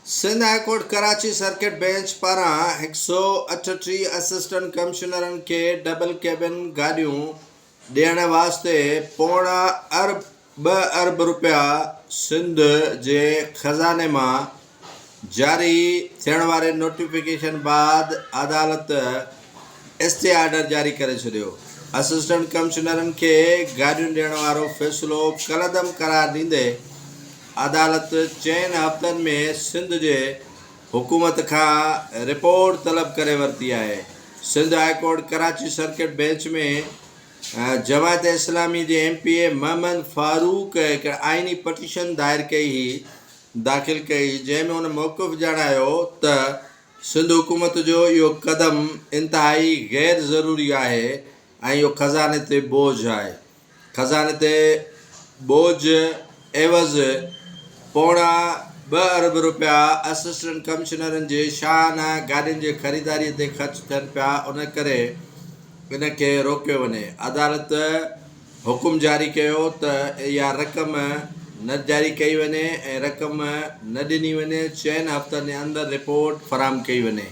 Sindh high court Karachi circuit bench पारां 138 assistant कमिश्नरनि खे double cabin गाॾियूं ॾियण वास्ते ॿ अरब रुपया सिंध जे खज़ाने मां जारी थियण वारे नोटिफिकेशन बाद अदालत स्टे ऑर्डर जारी करे छॾियो। असिस्टेंट कमिश्नरनि खे गाॾियूं ॾियण वारो फ़ैसिलो कलदम करार ॾींदे अदालत 4 हफ़्तनि में सिंध जे हुकूमत खां रिपोर्ट तलब करे वरिती आहे। Sindh high court Karachi circuit bench में जमायत इस्लामी जे MP मोहम्मद फारूक हिकु आइनी पटिशन दाख़िल कई जंहिं में हुन मौक़िफ़ ॼाणायो त सिंध हुकूमत जो इहो क़दम इंतिहाई गैर ज़रूरी आहे ऐं इहो खज़ाने ते बोझ आहे। खज़ाने ते बोझ एवज़ ॿ अरब रुपया असिस्टेंट कमिश्नरनि जे शाहाना गाॾियुनि जे ख़रीदारीअ ते ख़र्च थियनि पिया, उन करे इन खे रोकियो वञे। अदालत हुकुम जारी कयो त इहा रक़म न जारी कई वञे ऐं रक़म न ॾिनी वञे। 4 हफ़्तनि जे अंदरि रिपोर्ट फ़राहम कई वञे।